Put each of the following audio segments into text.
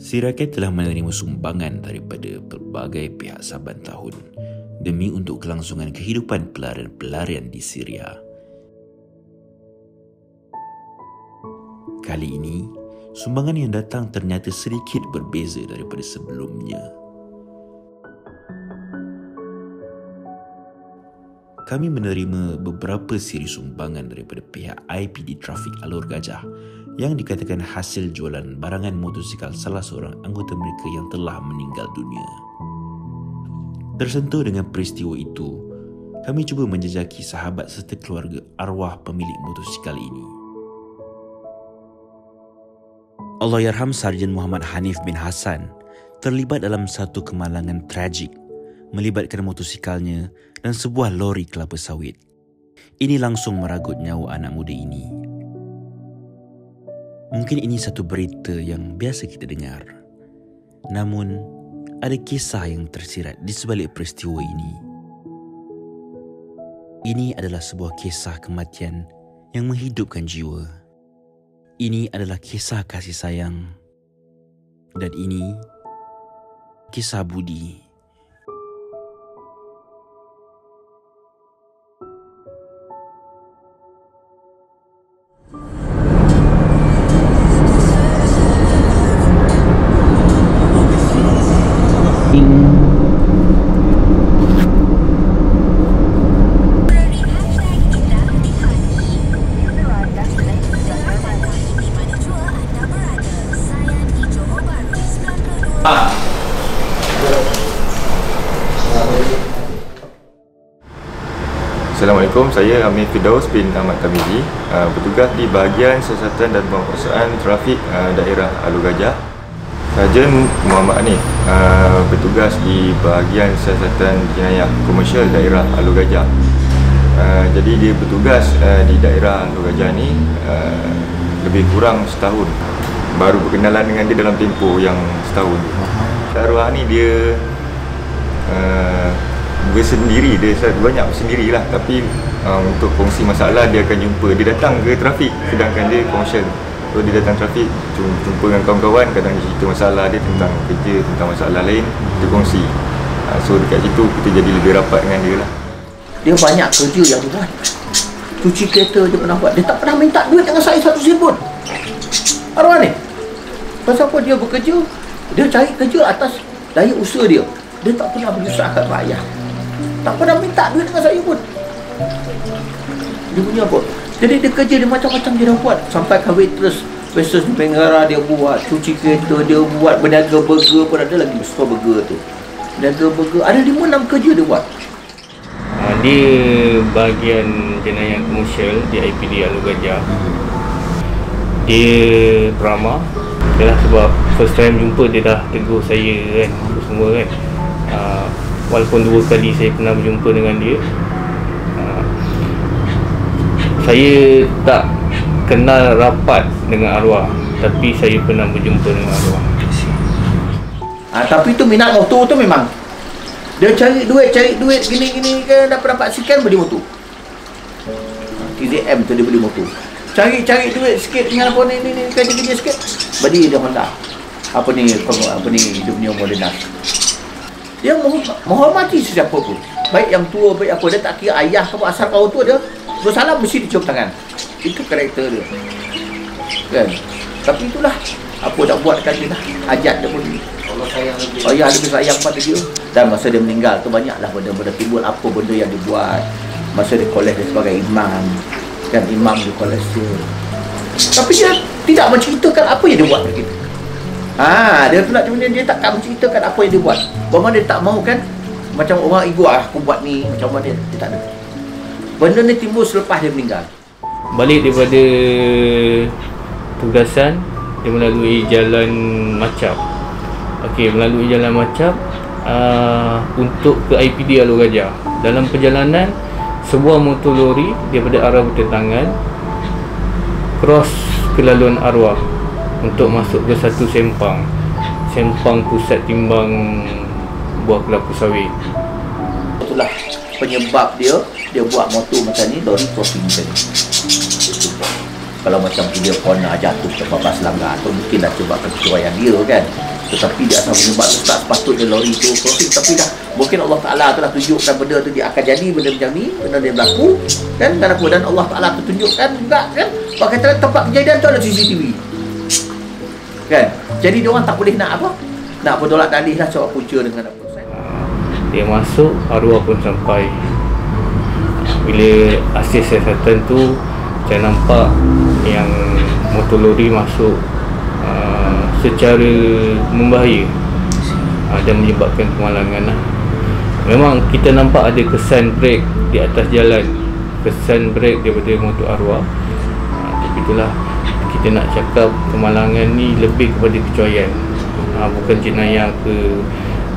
Si rakyat telah menerima sumbangan daripada pelbagai pihak saban tahun demi untuk kelangsungan kehidupan pelarian-pelarian di Syria. Kali ini, sumbangan yang datang ternyata sedikit berbeza daripada sebelumnya. Kami menerima beberapa siri sumbangan daripada pihak IPD Trafik Alor Gajah yang dikatakan hasil jualan barangan motosikal salah seorang anggota mereka yang telah meninggal dunia. Tersentuh dengan peristiwa itu, kami cuba menjejaki sahabat serta keluarga arwah pemilik motosikal ini. Allahyarham Sarjan Muhammad Hanif bin Hassan terlibat dalam satu kemalangan tragik melibatkan motosikalnya dan sebuah lori kelapa sawit. Ini langsung meragut nyawa anak muda ini. Mungkin ini satu berita yang biasa kita dengar. Namun, ada kisah yang tersirat di sebalik peristiwa ini. Ini adalah sebuah kisah kematian yang menghidupkan jiwa. Ini adalah kisah kasih sayang. Dan ini kisah budi. Assalamualaikum, saya Amir Firdaus bin Ahmad Tamizi, bertugas di bahagian siasatan dan penguasaan trafik daerah Alor Gajah. Sarjan Muhammad Hanif bertugas di bahagian siasatan jenayah komersial daerah Alor Gajah. Jadi dia bertugas di daerah Alor Gajah ni lebih kurang setahun. Baru berkenalan dengan dia dalam tempoh yang setahun. Arwah ni dia bersendiri, dia banyak bersendirilah, tapi untuk kongsi masalah dia akan jumpa, dia datang ke trafik sedangkan dia komersial. So dia datang trafik, jumpa dengan kawan-kawan, kadang dia cerita masalah dia tentang kerja, tentang masalah lain, dia kongsi. So dekat situ kita jadi lebih rapat dengan dia lah. Dia banyak kerja yang dia buat. Cuci kereta dia pernah buat, dia tak pernah minta duit dengan saya satu sen pun. Arwah ni, pasal apa dia bekerja, dia cari kerja atas daya usaha dia. Dia tak pernah menyusahkan rakyat, tak pernah minta duit dengan saya pun. Dia punya apa? Jadi dia kerja dia macam-macam dia dah buat. Sampai ke waitress di Penggara dia buat, cuci kereta dia buat, berniaga burger pun ada lagi, store burger tu. Berniaga burger, ada 5-6 kerja dia buat. Di bahagian jenayah komersial di IPD Alor Gajah, dia drama. Yalah, sebab first time jumpa dia dah tegur saya kan, semua kan. Walaupun 2 kali saya pernah berjumpa dengan dia, saya tak kenal rapat dengan arwah, tapi saya pernah berjumpa dengan arwah. Tapi tu minat motor tu memang dia cari duit gini-gini kan, dapat sekian beli motor. TZM tu dia beli motor. Cari duit sikit dengan apa ni kerja sikit, beli dia Honda. Apa ni dia punya Modenas. Dia menghormati sesiapa pun, baik yang tua, baik apa. Dia tak kira ayah ke asal kau tua, dia bersalam mesti dicium tangan. Itu karakter dia kan. Tapi itulah apa nak buat kan dia lah. Hajat dia pun ayah lebih sayang pada dia. Dan masa dia meninggal tu banyaklah benda-benda timbul, apa benda yang dia buat. Masa dia kolej dia sebagai imam kan, imam dia kolej dia. Tapi dia tidak menceritakan apa yang dia buat dekat kita. Dia pula dia takkan menceritakan apa yang dia buat. Bagaimana dia tak mahu kan, macam orang ego, aku buat ni, macam mana dia tak ada. Benda ni timbul selepas dia meninggal. Balik daripada tugasan, dia melalui jalan Macap. Melalui jalan Macap untuk ke IPD Alor Gajah. Dalam perjalanan, sebuah motor lori daripada arah bertentangan cross ke laluan arwah untuk masuk ke satu sempang pusat timbang buah kelapa sawit. Itulah penyebab dia buat motor macam ni, lori crossing macam ni. Kalau macam dia corner jatuh ke babas langgar tu mungkin dah cuba kecuaian dia kan. Tetapi dia asal menyebab tu tak sepatutnya lori tu crossing. Tapi dah mungkin Allah Ta'ala telah tunjukkan benda tu dia akan jadi benda macam ni, benda dia berlaku kan, dan Allah Ta'ala tu tunjukkan juga kan. Pakai tempat kejadian tu ada CCTV kan. Jadi dia orang tak boleh nak apa, nak bertolak dalih lah sebab punca dengan apa. Dia masuk, arwah pun sampai. Bila asis siasatan tu, saya nampak yang motor lori masuk secara membahaya dan menyebabkan kemalangan lah. Memang kita nampak ada kesan brek di atas jalan, kesan brek daripada motor arwah. Tapi itulah, kita nak cakap kemalangan ni lebih kepada kecuaian, bukan jenayah ke,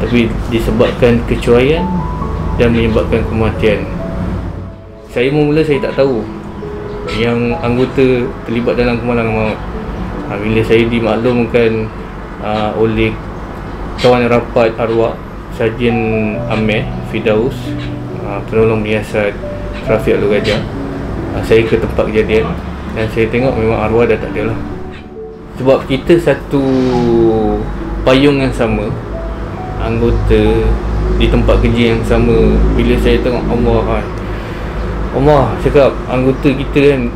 tapi disebabkan kecuaian dan menyebabkan kematian. Saya mula saya tak tahu yang anggota terlibat dalam kemalangan maut. Bila saya dimaklumkan oleh kawan rapat arwah Sarjan Amir Firdaus, penolong menyiasat trafik Alor Gajah, saya ke tempat kejadian dan saya tengok memang arwah dah tak ada lah. Sebab kita satu payung yang sama, anggota di tempat kerja yang sama. Bila saya tengok Allah cakap anggota kita kan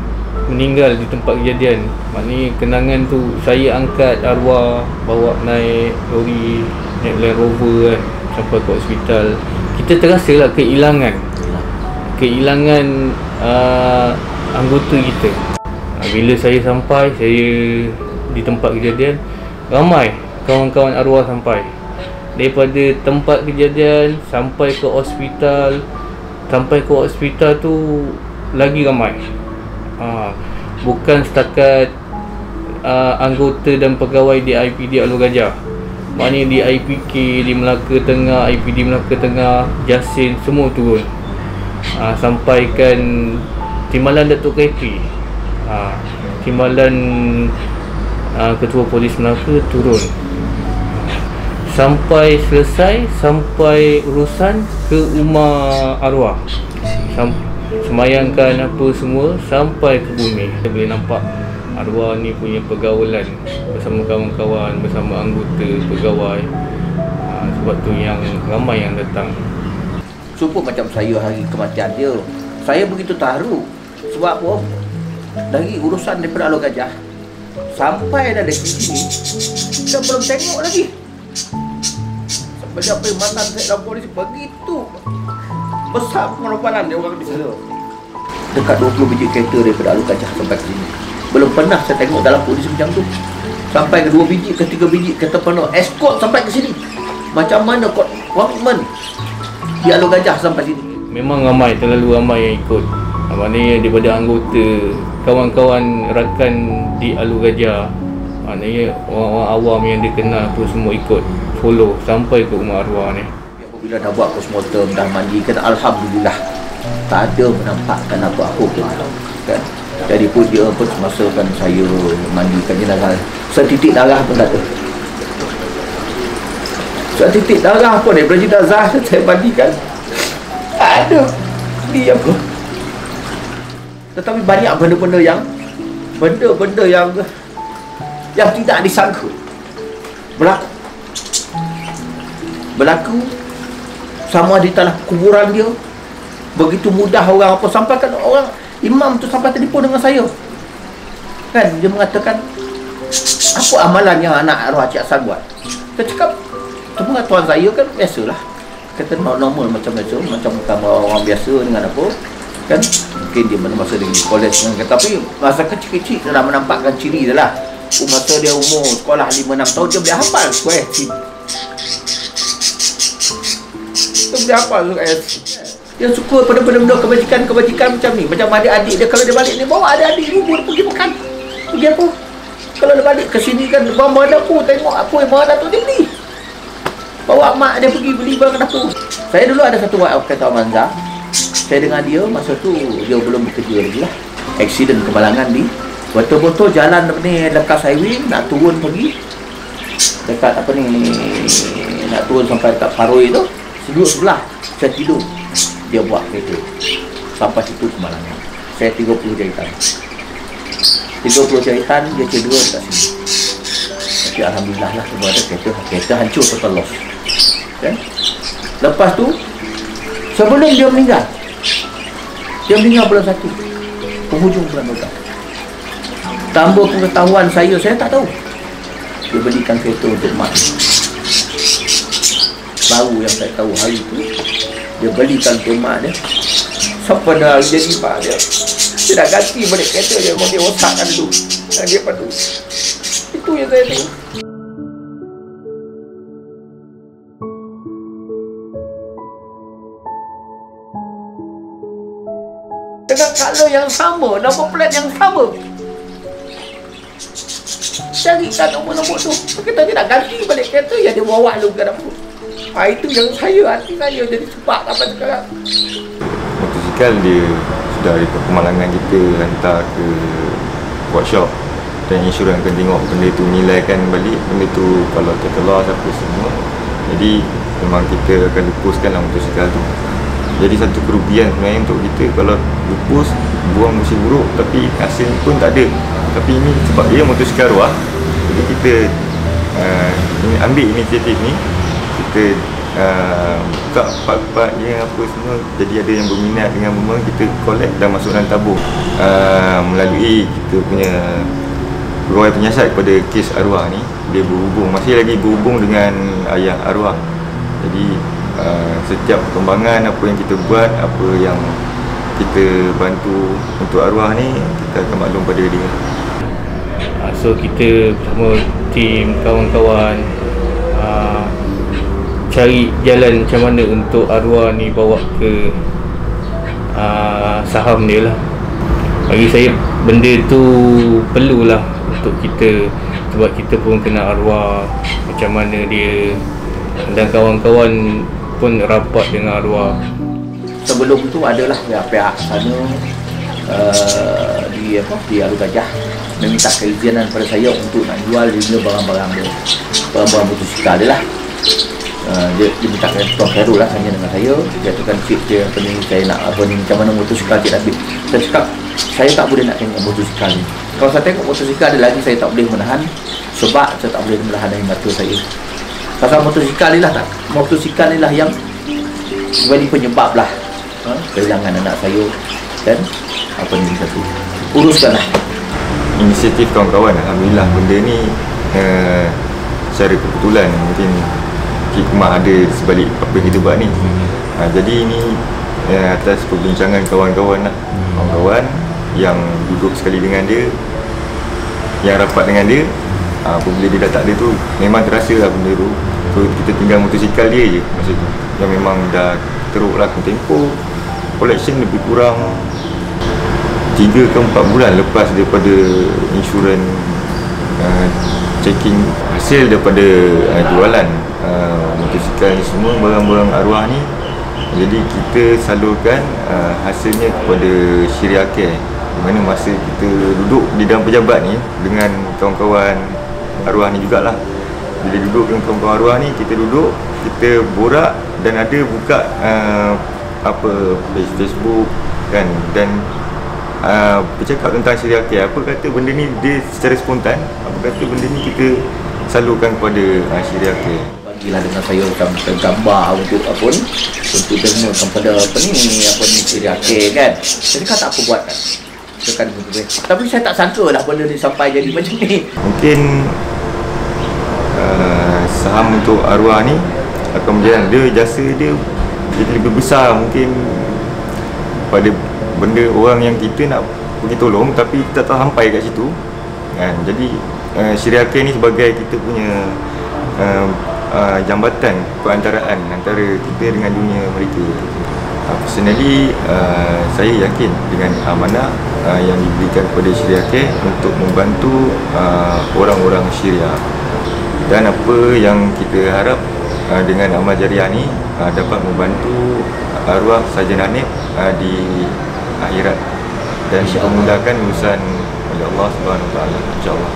meninggal di tempat kejadian, maknanya kenangan tu saya angkat arwah, bawa naik lori, naik Land Rover kan, sampai ke hospital. Kita terasalah kehilangan anggota kita. Bila saya sampai, saya di tempat kejadian, ramai kawan-kawan arwah sampai. Daripada tempat kejadian sampai ke hospital tu lagi ramai. Bukan setakat anggota dan pegawai di IPD Alor Gajah, maknanya di IPK di Melaka Tengah, IPD Melaka Tengah, Jasin, semua turun. Sampaikan timbalan Datuk KP, timbalan Ketua Polis Melaka turun. Sampai selesai, sampai urusan ke rumah arwah, semayangkan apa semua, sampai ke bumi. Kita boleh nampak arwah ni punya pergaulan bersama kawan-kawan, bersama anggota pegawai. Sebab tu yang ramai yang datang. Supaya macam saya hari kematian dia, saya begitu terharu. Sebab apa? Dari urusan daripada Alor Gajah sampai dah dekat sini, kita belum tengok lagi. Sampai dia perkhidmatan saya dalam polis begitu besar pengorbanan dia orang di sana. Dekat 20 biji kereta daripada Alor Gajah sampai ke sini. Belum pernah saya tengok dalam polis macam tu. Sampai ke 2 biji, ke 3 biji kereta penuh escort sampai ke sini. Macam mana komitmen di Alor Gajah sampai sini. Memang ramai, terlalu ramai yang ikut. Maknanya daripada anggota, kawan-kawan rakan di Alor Gajah, maknanya orang-orang awam yang dia kenal pun semua ikut, follow sampai ke rumah arwah ni. Bila dah buat postmortem, dah mandi kan, alhamdulillah tak ada menampakkan apa-apa pun kan. Jadi pun dia pun semasa kan saya mandikan jenazah, setitik darah pun tak ada. Setitik darah pun daripada jenazah saya mandikan tak ada. Dia apa? Tetapi banyak benda-benda yang tidak disangka berlaku sama di tanah kuburan dia. Begitu mudah orang apa, sampai kan orang imam tu sampai telefon dengan saya kan, dia mengatakan apa amalan yang anak arwah Cik Hassan buat. Saya cakap pengetahuan saya kan biasalah, kata normal macam biasa, macam orang biasa dengan apa kan. Mungkin dia masa dia di kolej kan, tapi masa kecil-kecil dia dah menampakkan ciri dia lah. Masa dia umur sekolah 5-6 tahun dia boleh hafal kuih. Dia boleh hafal kuih. Dia suka pada benda-benda kebajikan macam ni. Macam adik-adik dia, kalau dia balik ni bawa adik-adik rumah dia pergi makan. Pergi apa? Kalau dia balik ke sini kan, bawa dapur, tengok apa yang bawa dapur dia beli. Bawa mak dia pergi beli barang dapur. Saya dulu ada satu kata Amanza. Saya dengan dia, masa tu dia belum bekerja lagi lah. Aksiden kemalangan di betul-betul jalan ni lekas highway, nak turun pergi dekat apa ni, nak turun sampai dekat Paroi tu, duduk sebelah, saya tidur. Dia buat kereta sampai situ kemalangan. Saya 30 jari tangan. 30 jahitan dia cedera dekat sini. Tapi alhamdulillah lah sebab ada kereta hancur total loss. Kan? Lepas tu sebelum dia meninggal bulan 1, penghujung bulan 12. Tanpa pengetahuan saya tak tahu. Dia belikan kereta untuk mak. Baru yang saya tahu hari tu dia belikan untuk mak dia. Sampai dah jadi mak dia. Dia dah ganti balik kereta dia. Memang dia rosakkan dulu. Dan dia padu. Itu yang saya tahu. Dengan color yang sama, nombor plat yang sama. Carikan nombor-nombor tu. Kita tidak ganti balik kereta yang dia bawa lu ke dapur. Itu yang hati saya jadi sebab sampai sekarang. Motosikal dia sudah ada kemalangan kita hantar ke workshop dan insurans akan tengok benda tu, nilaikan balik benda tu kalau terkeluar apa semua. Jadi memang kita akan lepaskanlah motosikal tu. Jadi satu kerugian sebenarnya untuk kita kalau lepas buang musim buruk tapi hasil pun tak ada. Tapi ini sebab dia motosikal arwah, jadi kita ambil inisiatif ni, kita buka part-part dia apa semua, jadi ada yang berminat dengan benda, kita collect dan masuk dalam tabung melalui kita punya pegawai penyiasat kepada kes arwah ni. Dia masih lagi berhubung dengan ayah arwah. Jadi setiap perkembangan apa yang kita buat, apa yang kita bantu untuk arwah ni, kita akan maklum pada dia. So kita bersama tim kawan-kawan cari jalan macam mana untuk arwah ni bawa ke saham dia lah. Bagi saya benda tu perlulah untuk kita, sebab kita pun kena arwah macam mana dia, dan kawan-kawan pun rapat dengan arwah. Sebelum tu adalah pihak sana di Alu Gajah meminta keizinan pada saya untuk nak jual dia barang-barang dia, barang-barang motosikal dia lah. Dia minta tuan Khairul lah tanya dengan saya. Dia katakan cik dia saya nak apa ni, macam mana motosikal cik ambil. Saya cakap saya tak boleh nak tengok motosikal ni. Kalau saya tengok motosikal ada lagi, saya tak boleh menahan, sebab saya tak boleh menahan dari mata saya. Pasal motosikal ni lah tak, motosikal ni lah yang jadi penyebab lah kehilangan anak saya. Dan apa ni satu uruskanlah. Inisiatif kawan-kawan, alhamdulillah benda ni secara kebetulan mungkin hikmah ada sebalik apa yang kita buat ni. Jadi ini atas perbincangan kawan-kawan lah, kawan-kawan yang duduk sekali dengan dia, yang rapat dengan dia. Apabila dia dah tak ada tu, memang terasa lah benda tu. So kita tinggal motosikal dia je masa tu, yang memang dah teruk lah tempoh collection lebih kurang 3 ke 4 bulan lepas daripada insurans checking hasil daripada jualan motosikal ni semua, barang-barang arwah ni. Jadi kita salurkan hasilnya kepada Syariah Care, di mana masa kita duduk di dalam pejabat ni dengan kawan-kawan arwah ni jugalah. Bila duduk dengan kawan-kawan arwah ni, kita duduk, kita borak dan ada buka page Facebook kan, dan bercakap tentang Syariah Care. Apa kata benda ni dia secara spontan, apa kata benda ni kita salurkan kepada Syariah Care. Bagilah dengan saya macam gambar untuk apa ni, untuk demo kepada Syariah Care kan. Jadi kan tak apa buat kan. Tapi saya tak sangka lah benda ni sampai jadi macam ni. Mungkin saham untuk arwah ni akan berjalan, dia jasa dia jadi lebih besar mungkin pada benda orang yang kita nak pergi tolong tapi kita tak sampai kat situ kan. Jadi Syariah Care ni sebagai kita punya jambatan perantaraan antara kita dengan dunia mereka. Personally saya yakin dengan amanah yang diberikan kepada Syariah Care untuk membantu orang-orang Syariah, dan apa yang kita harap dengan amal jariah ni dapat membantu arwah Sarjan Hanif di akhirat dan memudahkan urusan oleh Allah Subhanahu Wa Taala, insya-Allah.